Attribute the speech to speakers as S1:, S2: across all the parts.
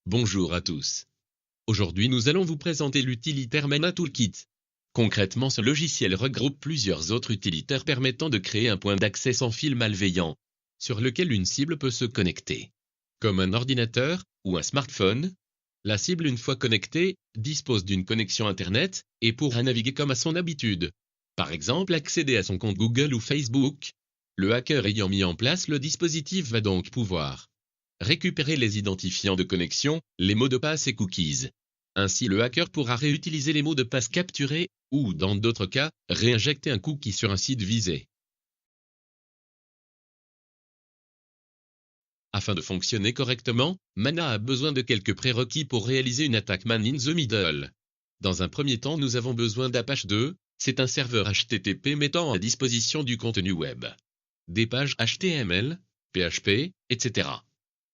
S1: Bonjour à tous. Aujourd'hui nous allons vous présenter l'utilitaire Mana Toolkit. Concrètement, ce logiciel regroupe plusieurs autres utilitaires permettant de créer un point d'accès sans fil malveillant, sur lequel une cible peut se connecter. Comme un ordinateur ou un smartphone, la cible, une fois connectée, dispose d'une connexion Internet et pourra naviguer comme à son habitude. Par exemple, accéder à son compte Google ou Facebook. Le hacker ayant mis en place le dispositif va donc pouvoir récupérer les identifiants de connexion, les mots de passe et cookies. Ainsi, le hacker pourra réutiliser les mots de passe capturés ou, dans d'autres cas, réinjecter un cookie sur un site visé. Afin de fonctionner correctement, Mana a besoin de quelques prérequis pour réaliser une attaque man in the middle. Dans un premier temps, nous avons besoin d'Apache 2, c'est un serveur HTTP mettant à disposition du contenu web. Des pages HTML, PHP, etc.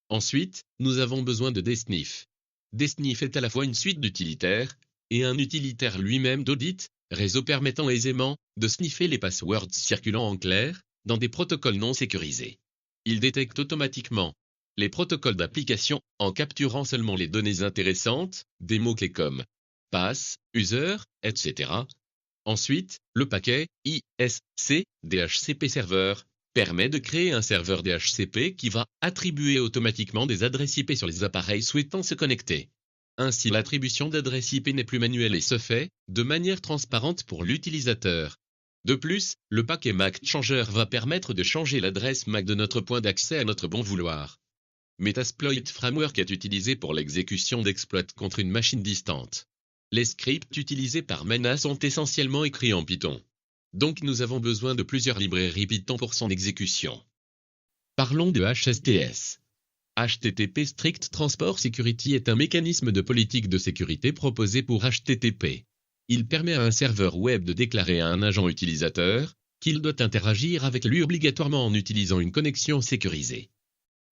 S1: Ensuite, nous avons besoin de Dsniff. Dsniff est à la fois une suite d'utilitaires et un utilitaire lui-même d'audit, réseau permettant aisément de sniffer les passwords circulant en clair dans des protocoles non sécurisés. Il détecte automatiquement les protocoles d'application en capturant seulement les données intéressantes, des mots-clés comme pass, user, etc. Ensuite, le paquet ISC DHCP server permet de créer un serveur DHCP qui va attribuer automatiquement des adresses IP sur les appareils souhaitant se connecter. Ainsi, l'attribution d'adresses IP n'est plus manuelle et se fait de manière transparente pour l'utilisateur. De plus, le paquet MAC Changer va permettre de changer l'adresse MAC de notre point d'accès à notre bon vouloir. Metasploit Framework est utilisé pour l'exécution d'exploits contre une machine distante. Les scripts utilisés par Mana sont essentiellement écrits en Python. Donc nous avons besoin de plusieurs librairies Python pour son exécution. Parlons de HSTS. HTTP Strict Transport Security est un mécanisme de politique de sécurité proposé pour HTTP. Il permet à un serveur web de déclarer à un agent utilisateur qu'il doit interagir avec lui obligatoirement en utilisant une connexion sécurisée.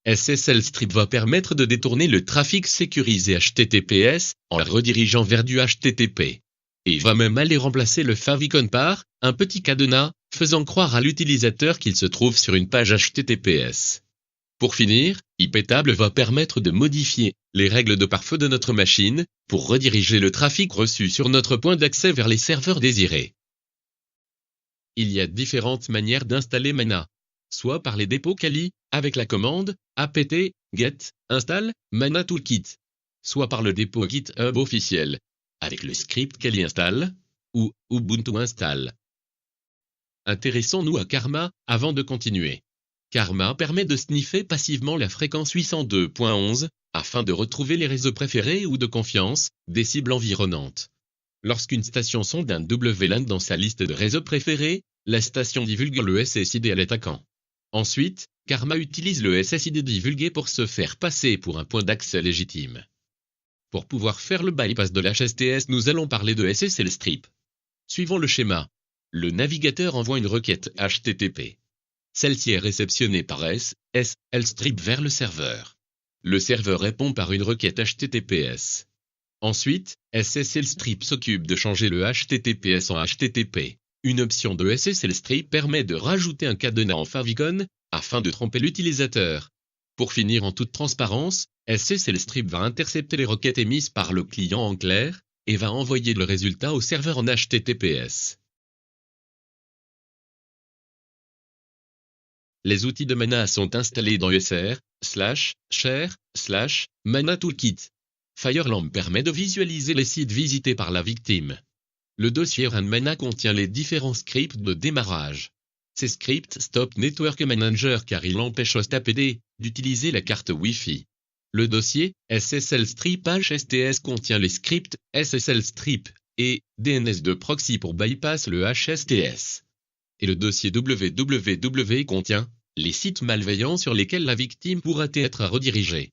S1: SSL Strip va permettre de détourner le trafic sécurisé HTTPS en le redirigeant vers du HTTP. Et va même aller remplacer le favicon par un petit cadenas, faisant croire à l'utilisateur qu'il se trouve sur une page HTTPS. Pour finir, iptable va permettre de modifier les règles de pare-feu de notre machine pour rediriger le trafic reçu sur notre point d'accès vers les serveurs désirés. Il y a différentes manières d'installer Mana, soit par les dépôts Kali, avec la commande apt get install Mana Toolkit, soit par le dépôt GitHub officiel, avec le script Kali install ou Ubuntu install. Intéressons-nous à Karma avant de continuer. Karma permet de sniffer passivement la fréquence 802.11 afin de retrouver les réseaux préférés ou de confiance des cibles environnantes. Lorsqu'une station sonde un WLAN dans sa liste de réseaux préférés, la station divulgue le SSID à l'attaquant. Ensuite, Karma utilise le SSID divulgué pour se faire passer pour un point d'accès légitime. Pour pouvoir faire le bypass de l'HSTS, nous allons parler de SSL Strip. Suivons le schéma. Le navigateur envoie une requête HTTP. Celle-ci est réceptionnée par SSL Strip vers le serveur. Le serveur répond par une requête HTTPS. Ensuite, SSL Strip s'occupe de changer le HTTPS en HTTP. Une option de SSL Strip permet de rajouter un cadenas en favicon afin de tromper l'utilisateur. Pour finir en toute transparence, SSL Strip va intercepter les requêtes émises par le client en clair et va envoyer le résultat au serveur en HTTPS. Les outils de Mana sont installés dans usr/share/Mana Toolkit. Firelamp permet de visualiser les sites visités par la victime. Le dossier Run Mana contient les différents scripts de démarrage. Ces scripts stoppent Network Manager car il empêche HostAPD d'utiliser la carte Wi-Fi. Le dossier SSL Strip HSTS contient les scripts SSL Strip et DNS de proxy pour bypass le HSTS. Et le dossier www contient les sites malveillants sur lesquels la victime pourra être redirigée.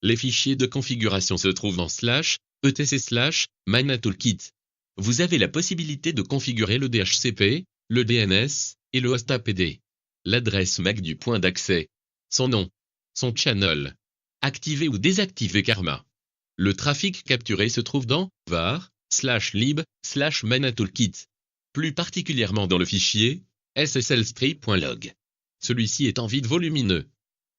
S1: Les fichiers de configuration se trouvent dans /etc/Mana Toolkit. Vous avez la possibilité de configurer le DHCP, le DNS et le HostAPD. L'adresse MAC du point d'accès, son nom, son channel. Activer ou désactiver Karma. Le trafic capturé se trouve dans var/lib/Mana Toolkit. Plus particulièrement dans le fichier SSLstrip.log. Celui-ci est en vide volumineux.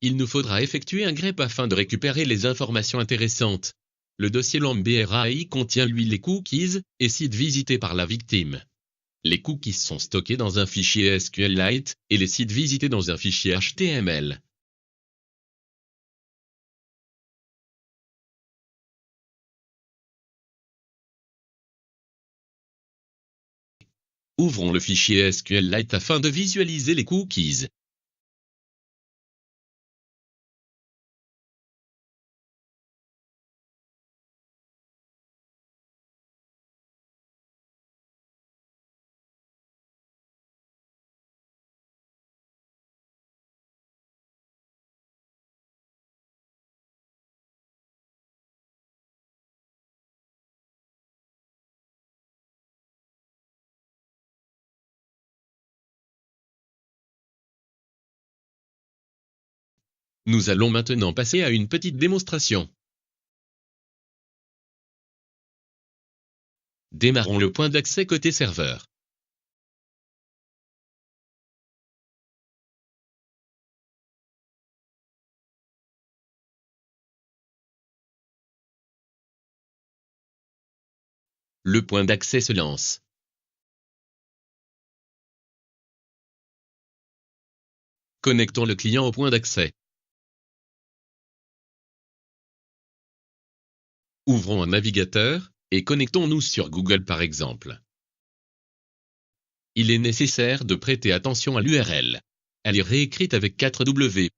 S1: Il nous faudra effectuer un grep afin de récupérer les informations intéressantes. Le dossier LAMBRAI contient lui les cookies et sites visités par la victime. Les cookies sont stockés dans un fichier SQLite et les sites visités dans un fichier HTML. Ouvrons le fichier SQLite afin de visualiser les cookies. Nous allons maintenant passer à une petite démonstration. Démarrons le point d'accès côté serveur. Le point d'accès se lance. Connectons le client au point d'accès. Ouvrons un navigateur et connectons-nous sur Google par exemple. Il est nécessaire de prêter attention à l'URL. Elle est réécrite avec 4 W.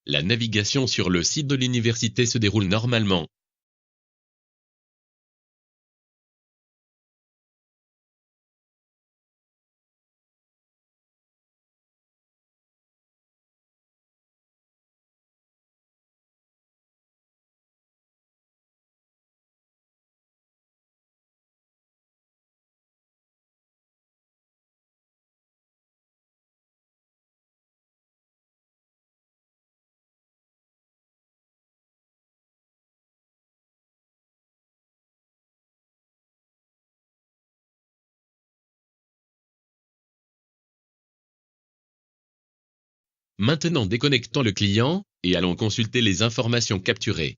S1: La navigation sur le site de l'université se déroule normalement. Maintenant déconnectons le client et allons consulter les informations capturées.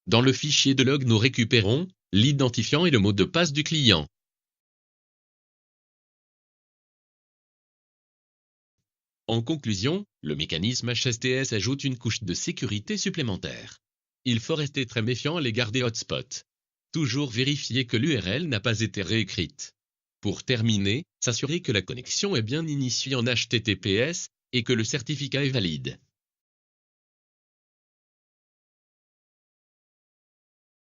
S1: Dans le fichier de log, nous récupérons l'identifiant et le mot de passe du client. En conclusion, le mécanisme HSTS ajoute une couche de sécurité supplémentaire. Il faut rester très méfiant à l'égard des hotspots. Toujours vérifier que l'URL n'a pas été réécrite. Pour terminer, s'assurer que la connexion est bien initiée en HTTPS et que le certificat est valide.